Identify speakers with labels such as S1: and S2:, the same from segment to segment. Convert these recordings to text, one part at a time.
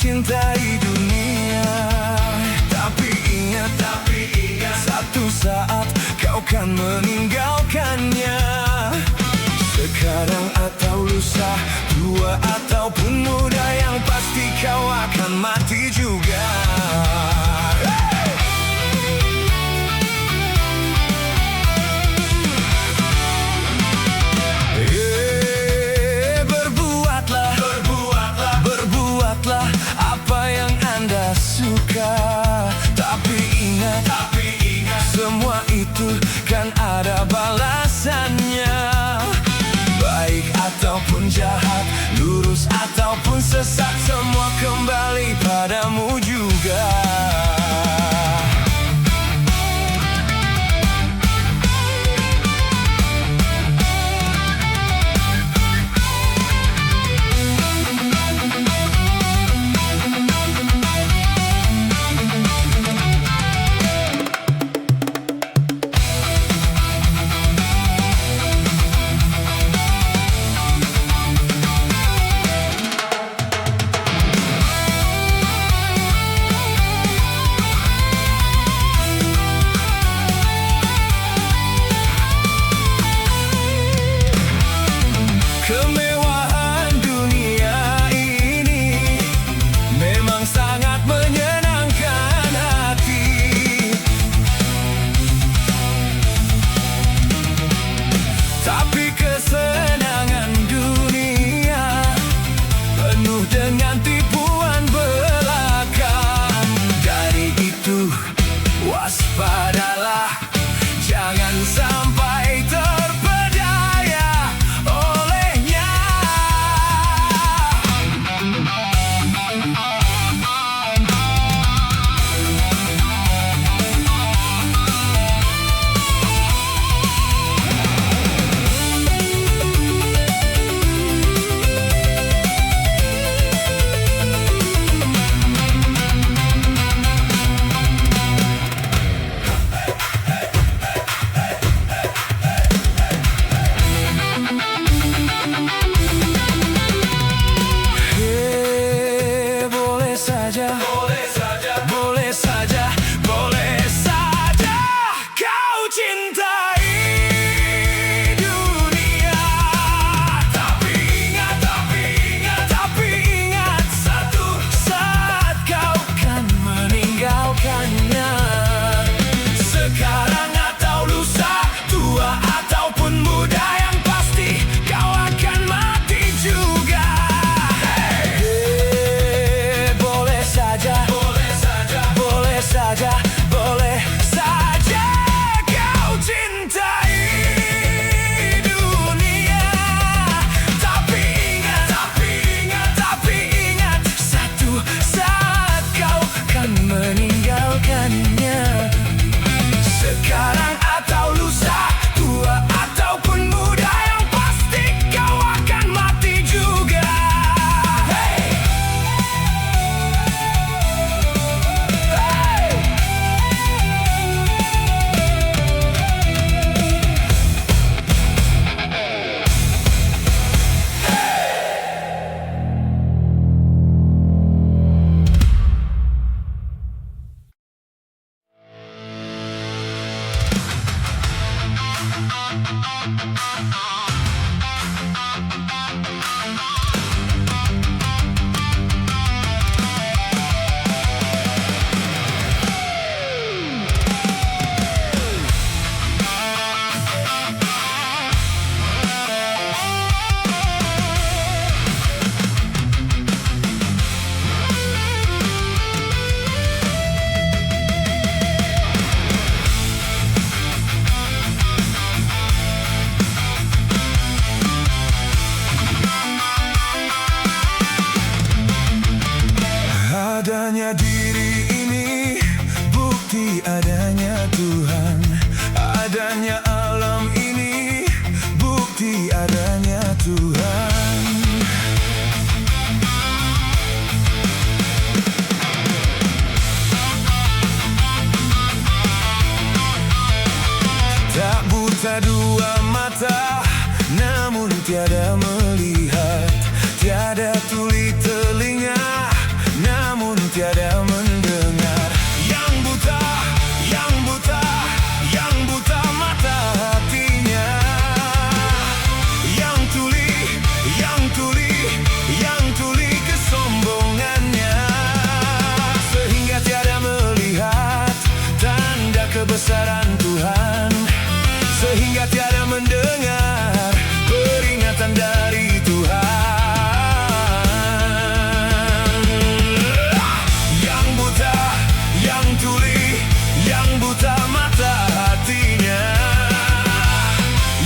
S1: cintai dunia. Tapi ingat, satu saat kau kan meninggalkannya. Sekarang atau lusa, tua ataupun muda, yang pasti kau akan mati juga. Berbuatlah apa yang Anda suka. Tapi ingat, semua itu kan ada balasannya. Baik ataupun jahat, lurus ataupun sesat, semua kembali padamu juga. Kemewahan dunia ini memang sangat menyenangkan hati. Tapi kesenangan dunia penuh dengan tipuan belaka. Dari itu waspadalah, jangan sampai terpedaya olehnya. Boleh saja kau cintai dunia. Tapi ingat, satu saat kau kan meninggalkannya. Sekarang atau lusa, tua ataupun muda, yang pasti kau akan mati juga. Boleh saja kau cintai dunia. Tapi ingat, satu saat kau kan meninggalkannya. Sekarang atau lusa, tua ataupun muda, yang pasti kau akan mati juga. Adanya diri ini bukti adanya Tuhan. Adanya alam ini bukti adanya Tuhan. Tak buta dua mata, namun tiada melihat. Tiada tuli telinga, kebesaran Tuhan, sehingga tiada mendengar peringatan dari Tuhan. Yang buta, yang tuli, yang buta mata hatinya,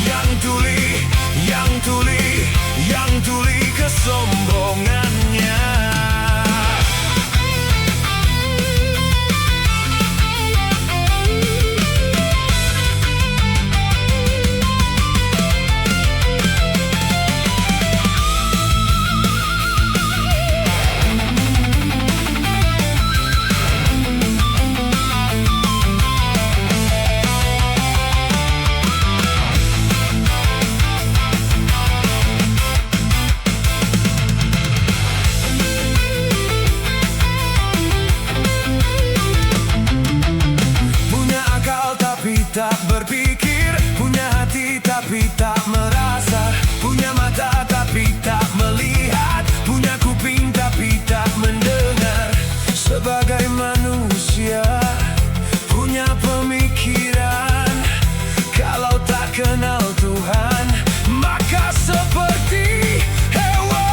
S1: yang tuli, yang tuli, yang tuli kesombongannya. Tak berpikir, punya hati tapi tak merasa, punya mata tapi tak melihat, punya kuping tapi tak mendengar. Sebagai manusia punya pemikiran, kalau tak kenal Tuhan maka seperti hewan.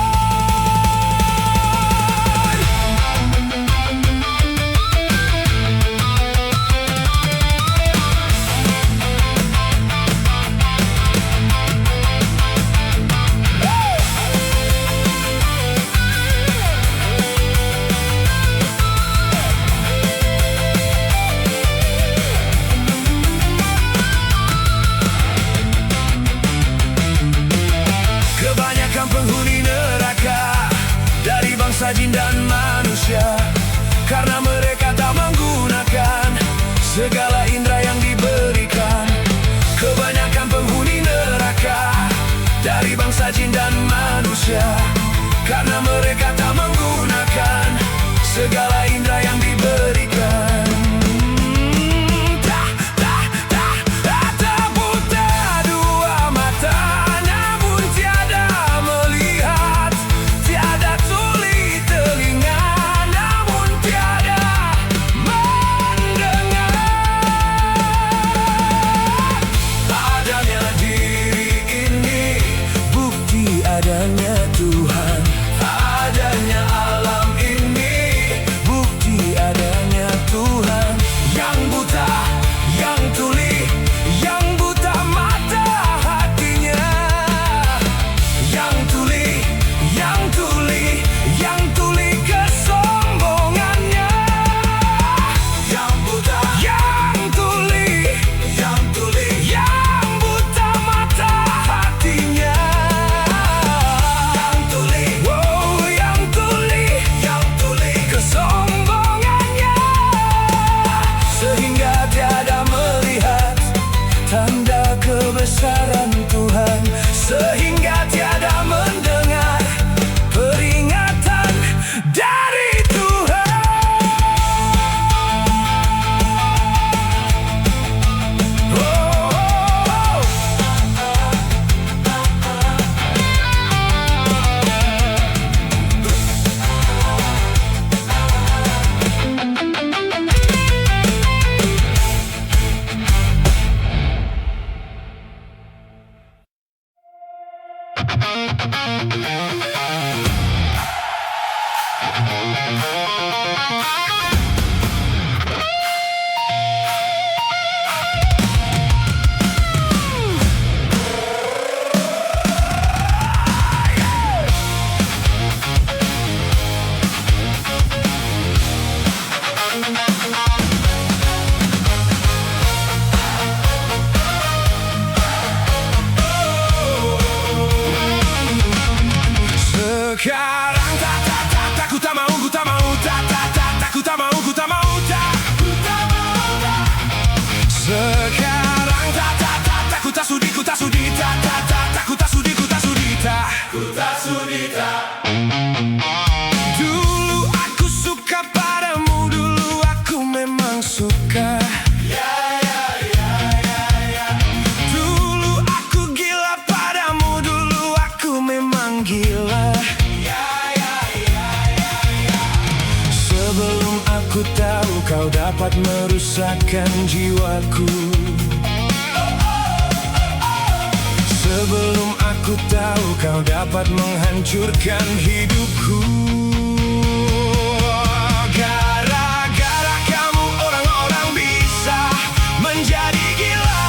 S1: Penghuni neraka dari bangsa jin dan manusia, karena mereka tak menggunakan segala indera yang diberikan. Kebanyakan penghuni neraka dari bangsa jin dan manusia, karena mereka tak menggunakan segala indera yang diberikan. Adanya Tuhan, adanya alam ini, bukti adanya Tuhan. Yang buta, yang tuli, yang buta mata hatinya, yang tuli, yang tuli, yang tuli kesombongannya. Yang buta, yang tuli, yang tuli, yang buta mata hatinya, tanda kebesaran Tuhan, sehingga tiada mendengar peringatan dari Tuhan. Sekarang ku tak mau, ku tak mau, ku tak mau, ku tak mau, sekarang ku tak sudi, ku tak sudi, ku tak sudi, ku tak sudi, ku tak sudi. Dulu aku suka padamu, dulu aku memang suka. Dulu aku gila padamu, dulu aku memang gila. Sebelum aku tahu kau dapat merusakkan jiwa jiwaku. Sebelum aku tahu kau dapat menghancurkan hidupku. Gara-gara kamu orang-orang bisa menjadi gila.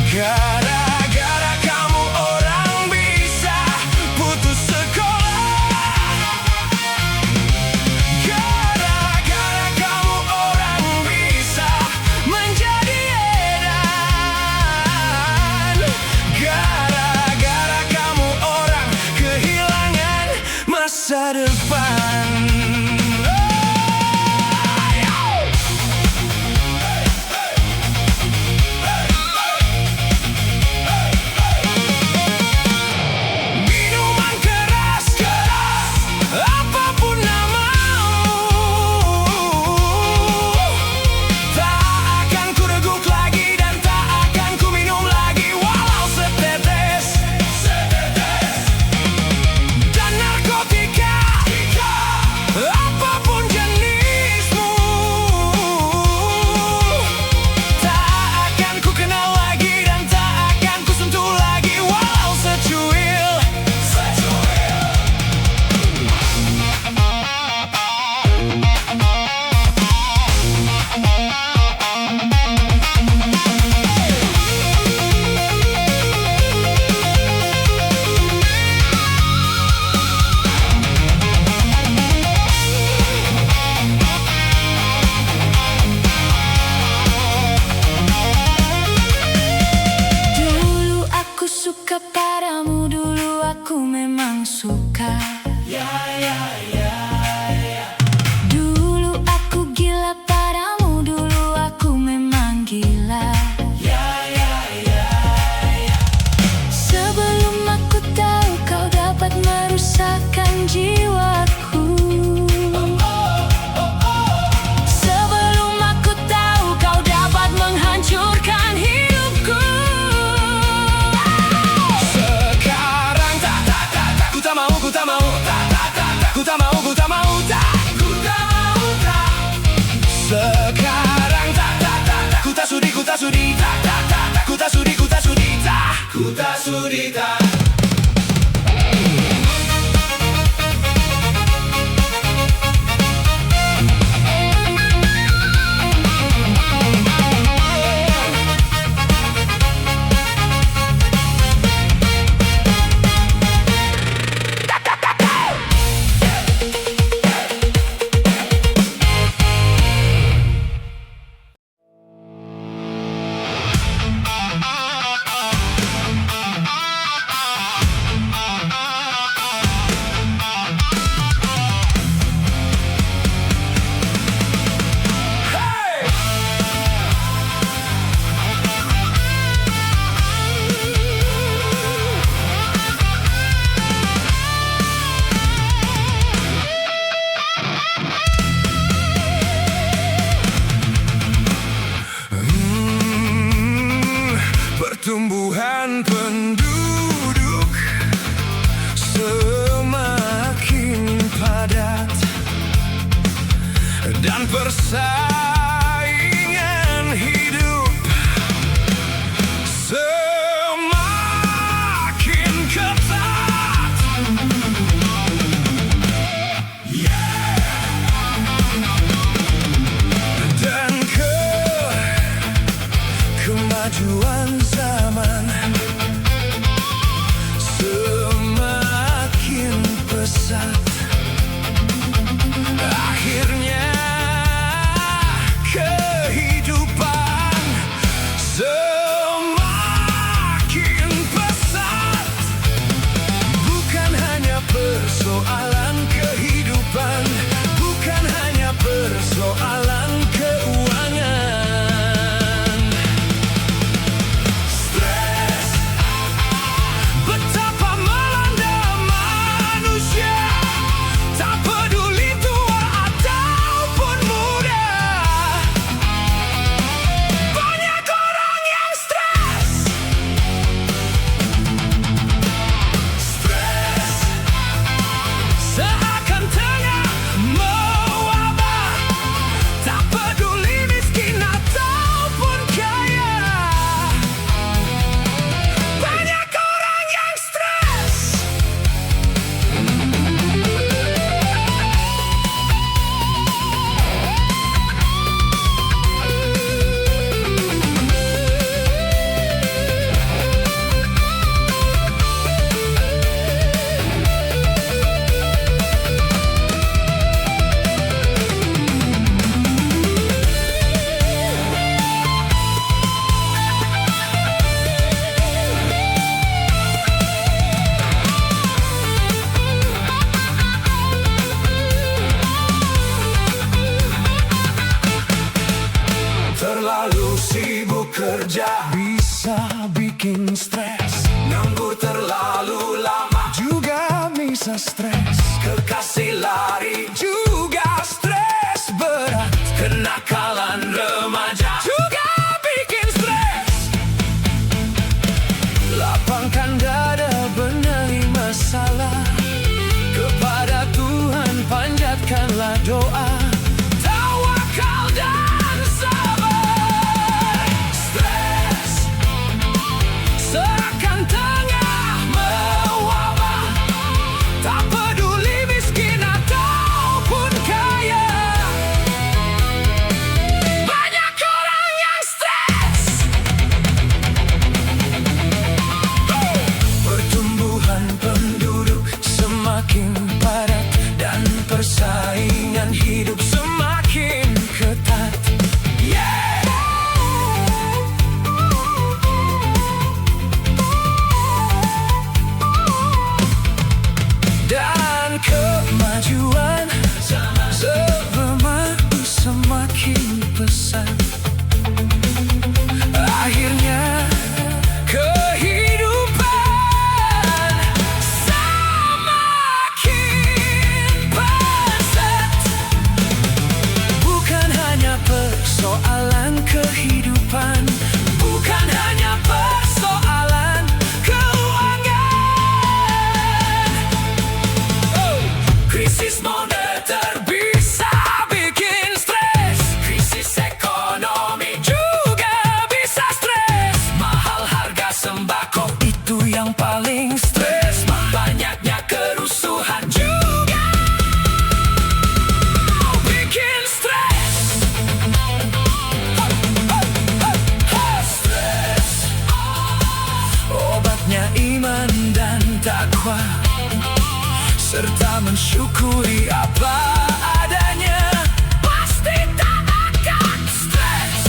S1: Gara-gara kamu orang bisa putus sekolah. Gara-gara kamu orang bisa menjadi edan. Gara-gara kamu orang kehilangan masa depan. Minuman keras, apapun namamu, tak akan ku reguk lagi dan tak akan ku minum lagi walau setetes. Dan narkotika, apapun jenismu, tak akan ku kenal lagi dan tak akan ku sentuh lagi walau secuil. Dulu aku suka padamu, dulu aku memang suka. Dulu aku gila padamu, dulu aku memang gila. Sebelum aku tahu kau dapat merusakkan jiwaku. Sebelum aku tahu kau dapat menghancurkan hidupku. Sekarang ku tak mau, ku tak mau, ku tak mau, ku tak mau, ku tak mau. Sekarang ku tak sudi, ku tak sudi, ku tak sudi, ku tak sudi, ku tak sudi. Pertumbuhan penduduk semakin padat dan persaingan hidup semakin ketat. Dan kemajuan zaman semakin pesat. Akhirnya terlalu sibuk kerja bisa bikin stres. Nganggur terlalu lama juga bisa stres. Kekasih lari juga stres berat. Kenakalan remaja juga bikin stres. Lapangkan dada, benahi masalah. Kepada Tuhan panjatkanlah doa. Tawakal dan sabar. Stres seakan tengah mewabah. Tak peduli miskin ataupun kaya, banyak orang yang stres. Pertumbuhan penduduk semakin padat dan persaingan hidup semakin ketat. Dan kemajuan sebelum semakin pesat. Akhirnya kehidupan semakin pesat. Bukan hanya persoalan kehidupan, bukan hanya persoalan keuangan. Krisis moneter bisa bikin stres. Krisis ekonomi juga bisa stres. Mahal harga sembako itu yang paling stres. Banyaknya kerusuhan juga bikin stres. Stres. Obatnya iman dan takwa, serta mensyukuri apa adanya. Pasti tak akan stres.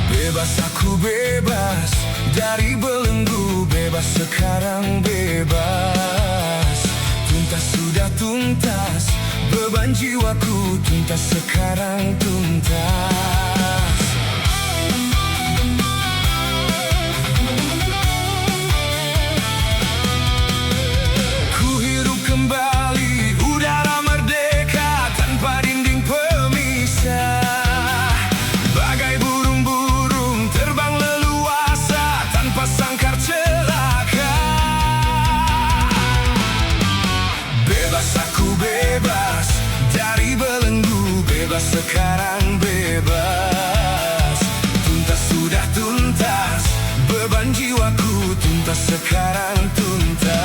S1: Bebas, aku bebas dari belenggu. Bebas sekarang, bebas. Tuntas, sudah tuntas. Beban jiwaku tuntas sekarang, tuntas. Ku hirup kembali udara merdeka tanpa dinding pemisah. Bagai burung-burung terbang leluasa tanpa sangkar celaka. Bebas, aku bebas dari belenggu. Bebas sekarang, bebas. Tuntas, sudah tuntas. Beban jiwaku tuntas sekarang, tuntas.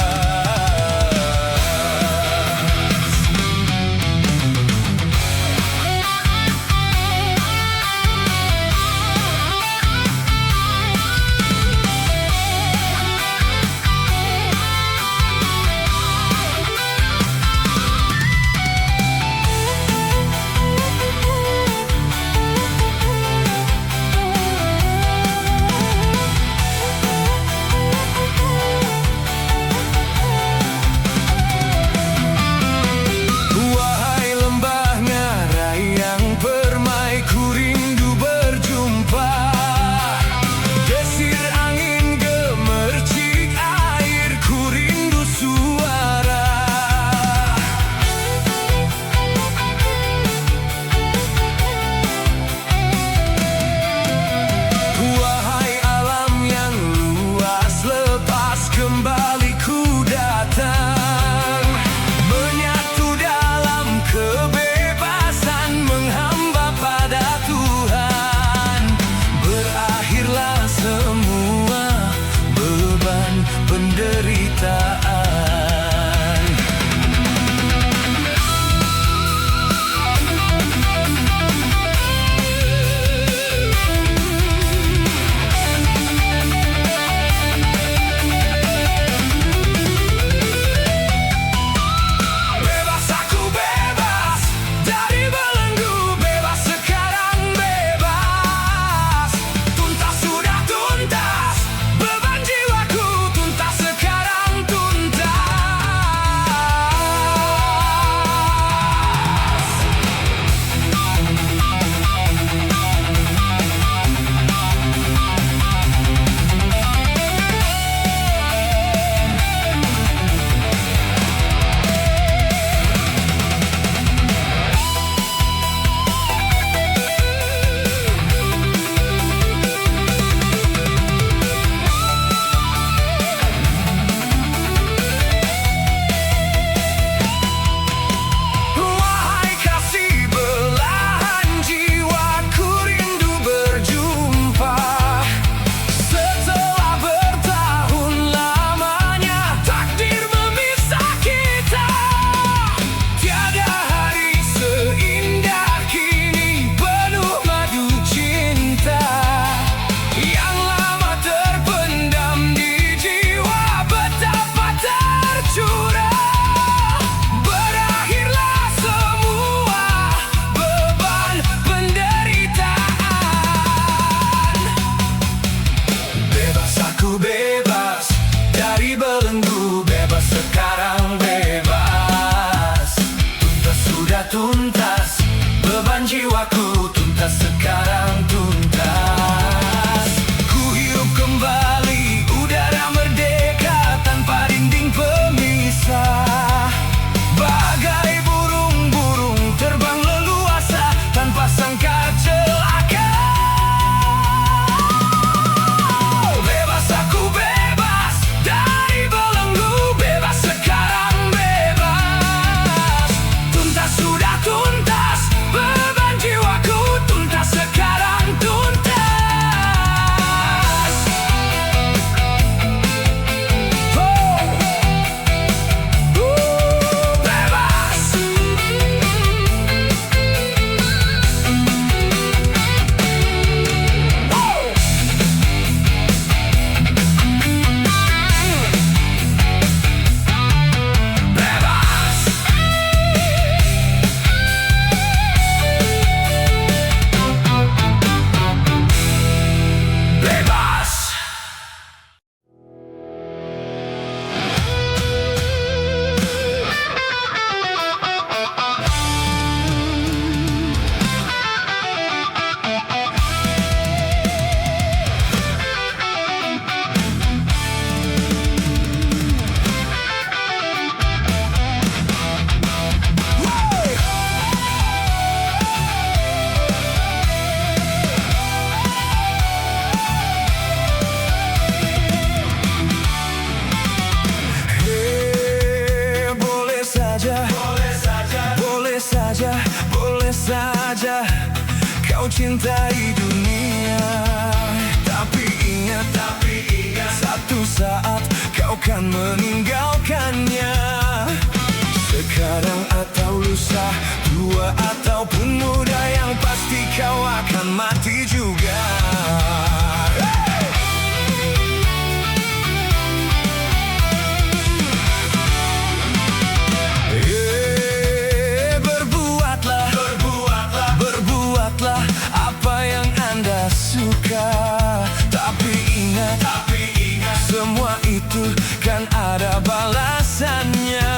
S1: perasaan. Bebas aku bebas dari belenggu, bebas sekarang bebas. Tuntas sudah tuntas, beban jiwaku tuntas sekarang tuntas. Wahai kasih belahan jiwaku rindu berjumpa. Setelah bertahun lamanya takdir memisah kita. Tiada hari seindah kini penuh madu cinta. Yang lama terpendam di jiwa betapa tercurah. Berakhirlah semua beban penderitaan. Bebas aku bebas dari belenggu, bebas sekarang bebas. Tuntas sudah tuntas, beban jiwaku tuntas sekarang tuntas. Ku hirup kembali udara merdeka tanpa dinding pemisah. Bagai burung-burung terbang leluasa tanpa sangka celaka. Bebas aku bebas dari belenggu, bebas sekarang bebas. Tuntas sudah tuntas, beban jiwaku tuntas sekarang tuntas. Bebas. Bebas. Bebas. Boleh saja, boleh saja, boleh saja kau cintai dunia. Tapi ingat, satu saat kau kan meninggalkannya. Sekarang atau lusa, tua ataupun muda, yang pasti kau akan mati juga. Berbuatlah apa yang Anda suka. Tapi ingat, semua itu kan ada balasannya.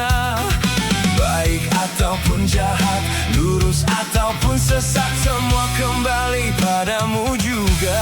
S1: Baik ataupun jahat, lurus ataupun sesat, semua kembali padamu juga.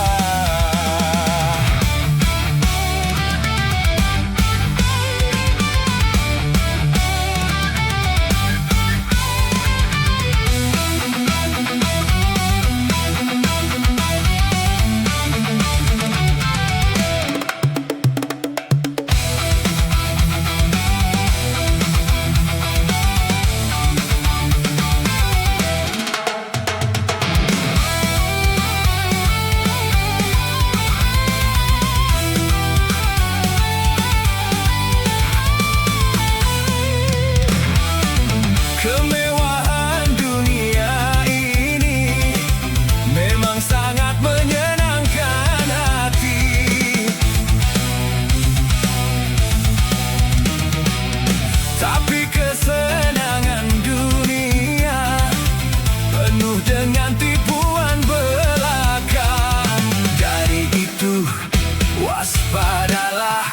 S1: Waspadalah,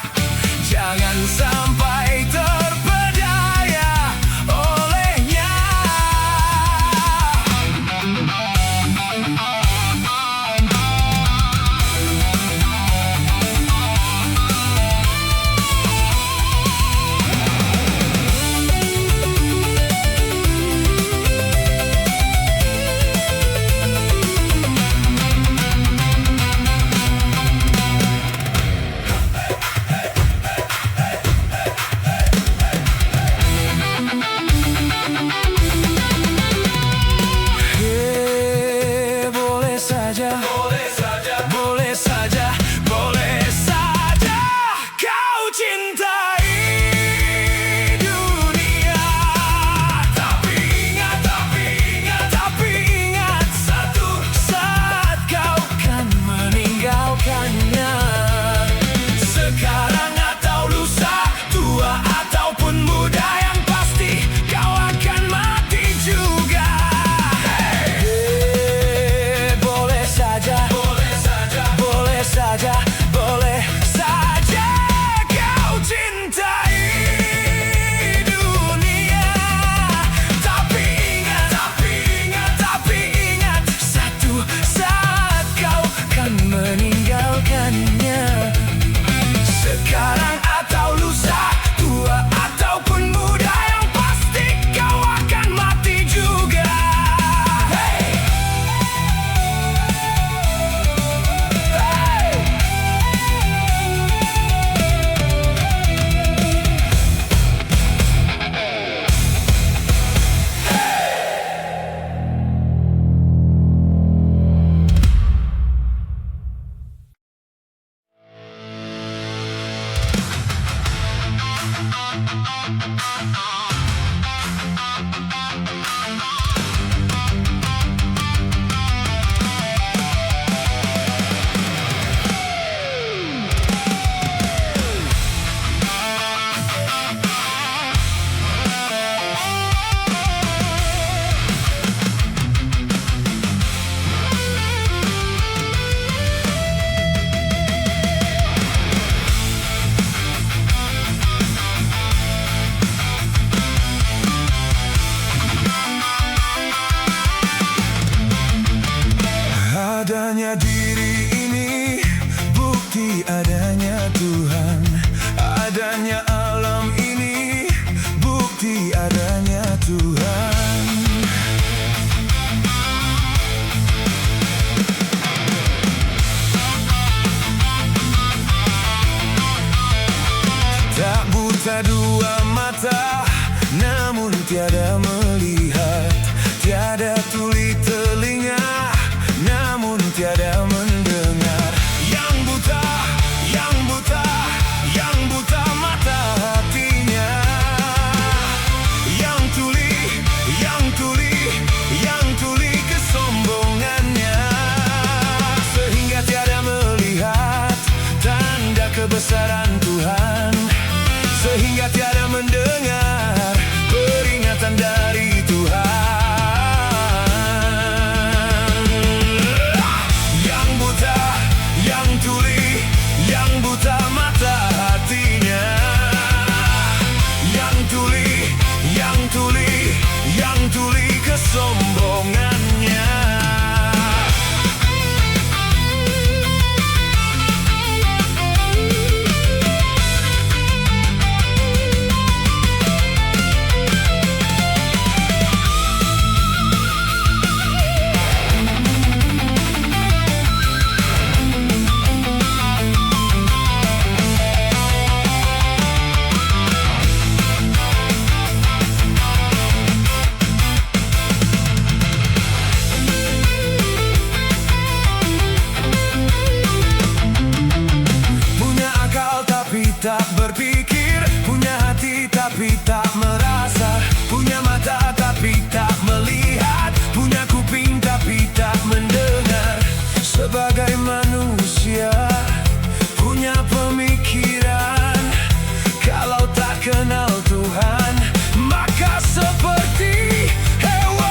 S1: jangan sampai terpedaya olehnya. Adanya diri ini bukti adanya Tuhan. Adanya alam ini bukti adanya Tuhan. Tak buta dua mata, namun tiada melihat. Tiada tuli telinga, namun tiada mendengar. Yang buta, yang buta, yang buta mata hatinya. Yang tuli, yang tuli, yang tuli kesombongannya. Sehingga tiada melihat tanda kebesaran Tuhan. Sehingga tiada mendengar peringatan dari Tuhan. Kesombongannya. Tak berpikir, punya hati tapi tak merasa, punya mata tapi tak melihat, punya kuping tapi tak mendengar. Sebagai manusia punya pemikiran, kalau tak kenal Tuhan maka seperti hewan.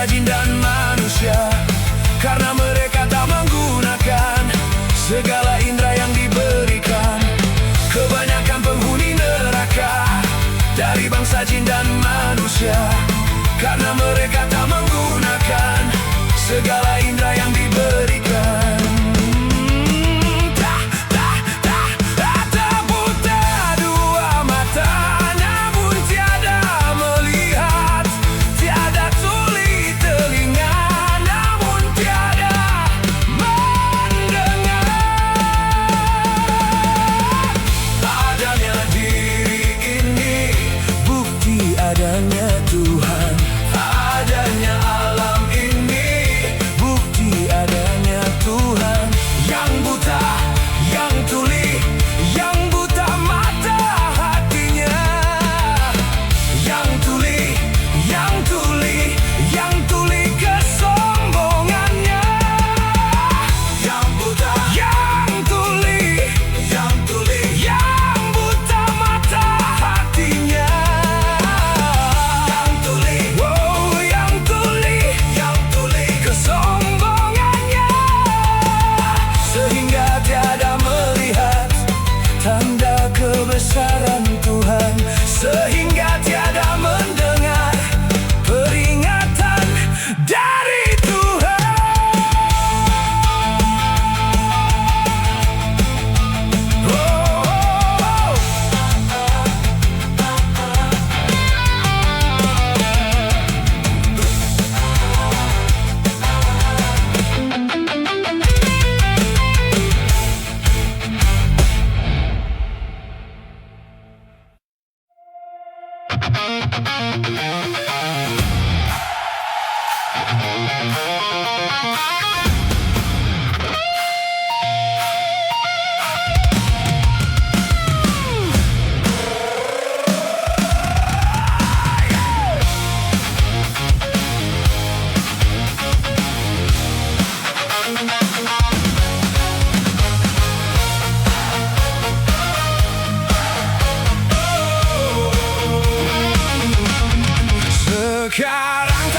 S1: bangsa jin dan manusia, karena mereka tak menggunakan segala indera yang diberikan. Kebanyakan penghuni neraka dari bangsa jin dan manusia, karena mereka tak menggunakan segala indera yang diberikan. Tak buta dua mata, namun tiada melihat. Tiada tuli telinga, namun tiada mendengar. Adanya diri ini bukti adanya Tuhan. Adanya alam ini bukti adanya Tuhan. Yang buta, yang tuli, yang buta mata hatinya. Yang tuli, yang tuli, yang tuli kesombongannya. Yang buta, yang tuli, yang tuli, yang buta mata hatinya. Yang tuli, wow, yang tuli kesombongannya, sehingga tiada melihat tanda kebesaran Tuhan, sehingga tiada mendengar peringatan dari Tuhan. Oh, oh, oh. Sekarang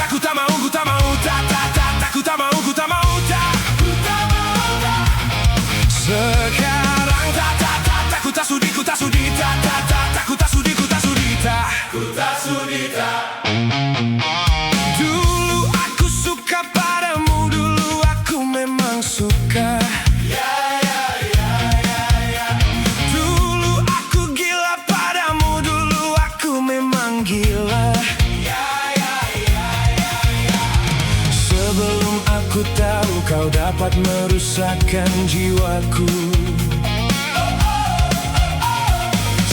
S1: ku tak mau, ku tak mau, ku tak mau, ku tak mau, sekarang ku tak sudi, ku tak sudi, ku tak sudi, ku tak sudi, ku tak sudi. Dulu aku suka padamu, dulu aku memang suka. Dulu aku gila padamu, dulu aku memang gila. Sebelum aku tahu kau dapat merusakkan jiwaku.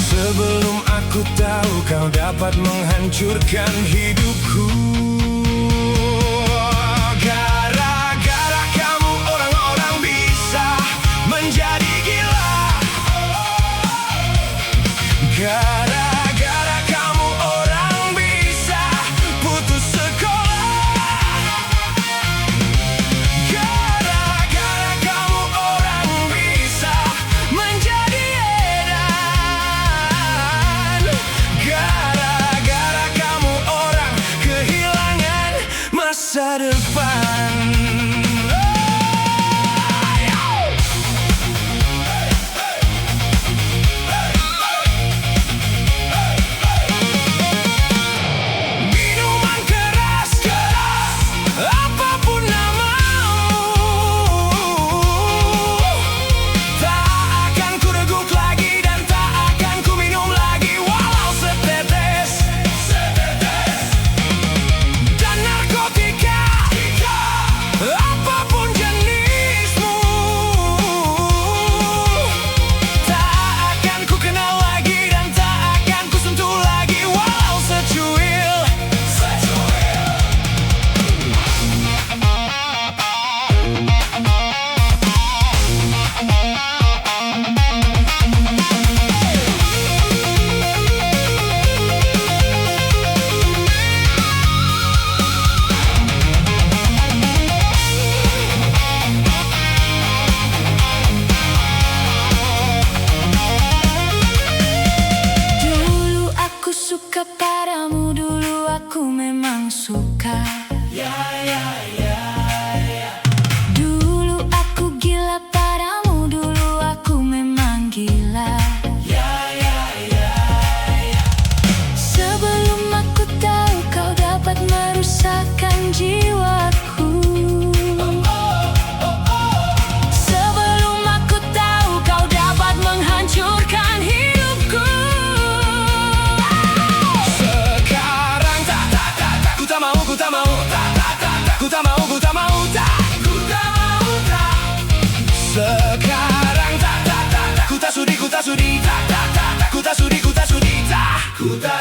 S1: Sebelum aku tahu kau dapat menghancurkan hidupku. Gara-gara kamu orang-orang bisa menjadi gila. Gara-gara kamu orang bisa putus sekolah. Gara-gara kamu orang bisa menjadi edan. Gara-gara kamu orang kehilangan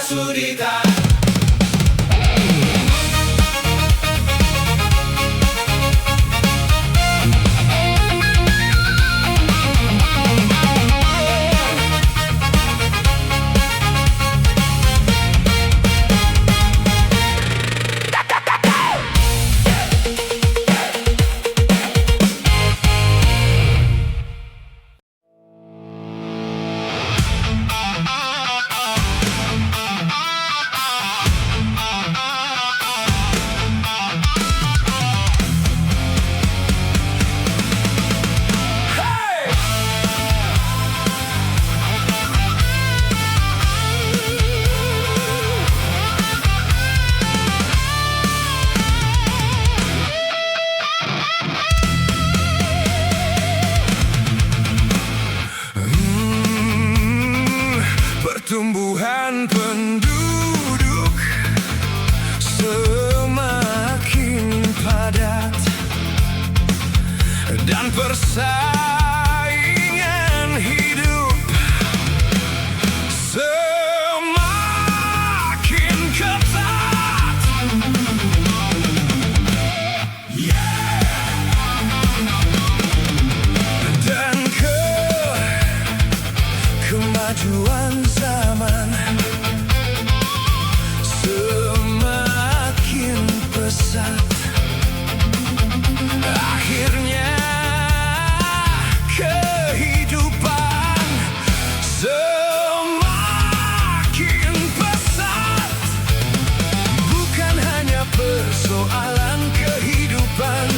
S1: kesulitan. Pertumbuhan penduduk semakin padat dan persaingan hidup semakin ketat. Dan kemajuan zaman semakin pesat. Akhirnya kehidupan semakin pesat. Bukan hanya persoalan kehidupan,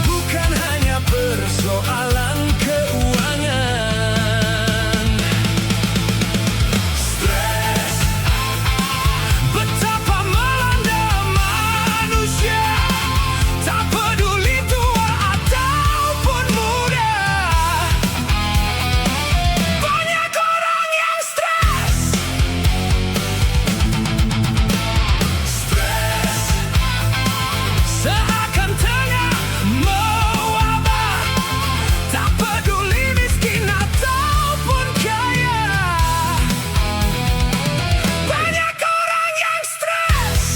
S1: bukan hanya persoalan keuangan. Stres betapa melanda manusia, tak peduli tua ataupun muda. Banyak orang yang stres. Stres seakan tengah mewabah, tak peduli miskin ataupun kaya. Banyak orang yang stres.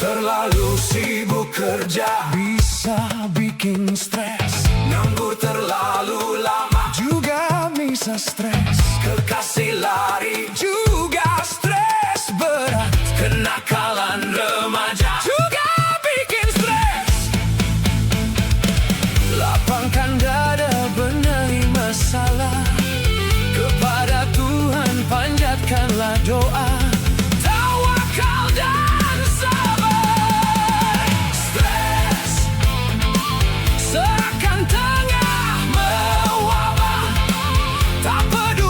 S1: Terlalu sibuk kerja bisa bikin stres. Nganggur terlalu lama juga bisa stres. Kekasih lari juga stres berat. Kenakalan remaja juga bikin stres. Lapangkan dada, benahi masalah. Kepada Tuhan panjatkanlah doa. Tawakal dan sabar. Stres seakan tengah mewabah, tak peduli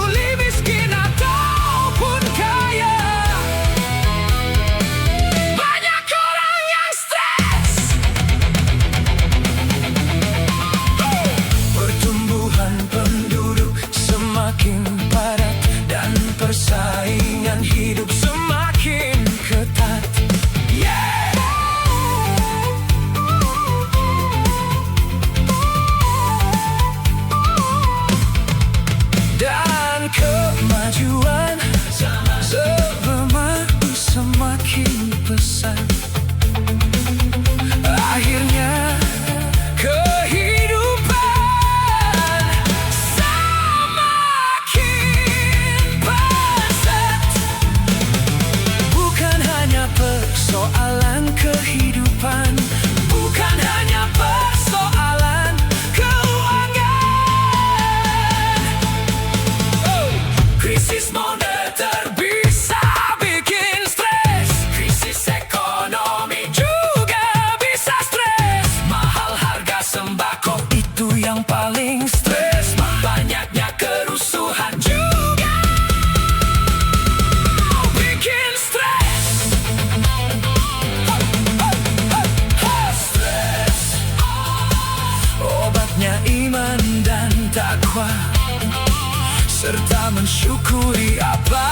S1: apa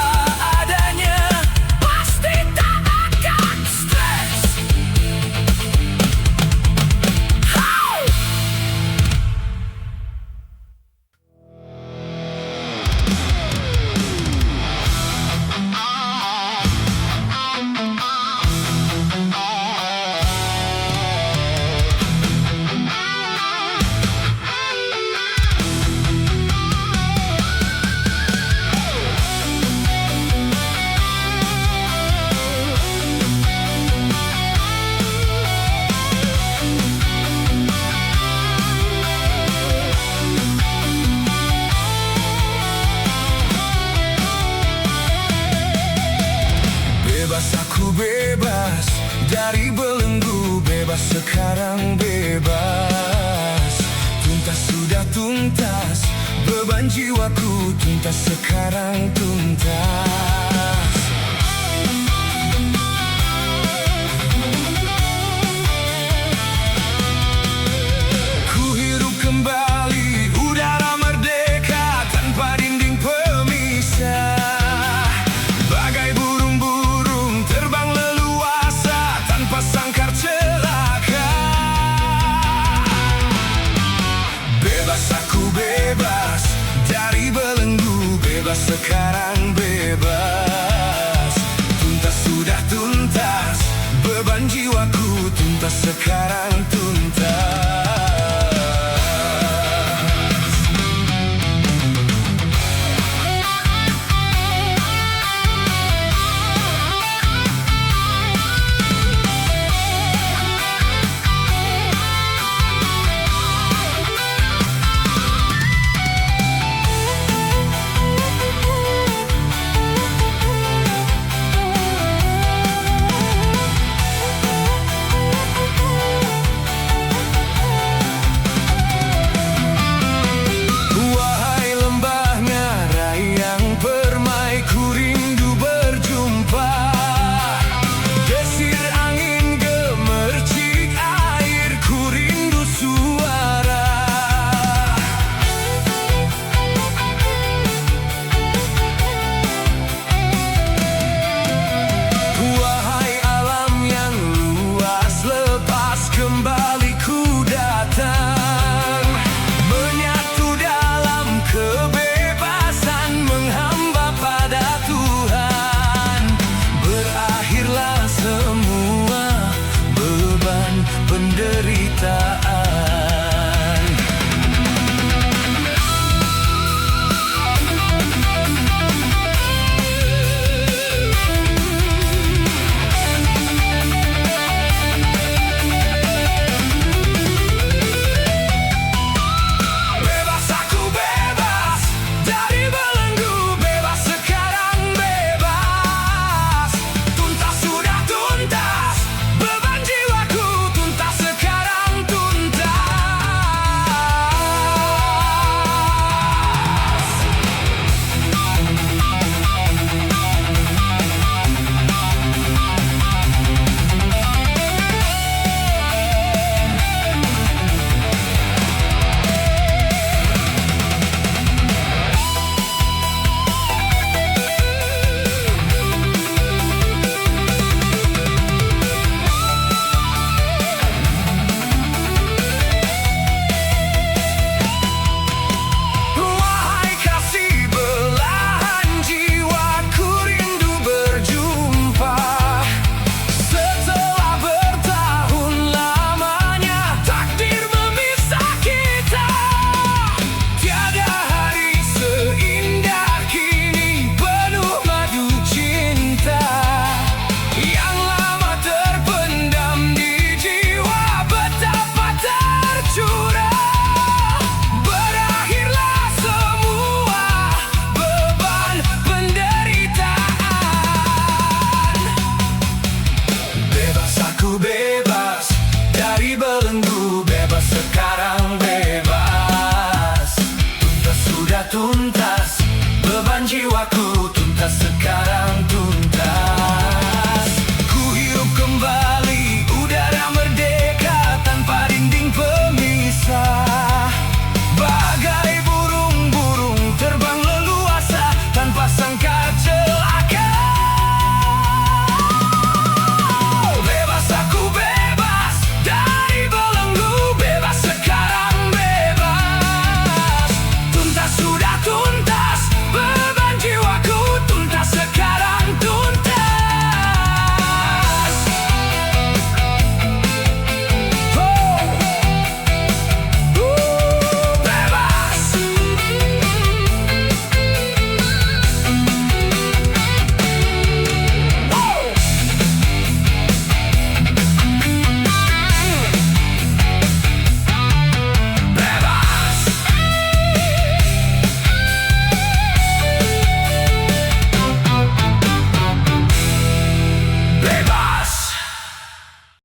S1: adanya, pasti tak akan stres. How? Bebas aku bebas dari belenggu, bebas sekarang bebas. Tuntas sudah tuntas, beban jiwaku tuntas sekarang tuntas. Ku hirup kembali udara merdeka tanpa dinding pemisah. Bagai burung-burung terbang leluasa tanpa sangkar celaka. Bebas aku bebas dari belenggu, bebas sekarang bebas. Tuntas sudah tuntas, beban jiwaku tuntas sekarang tuntas.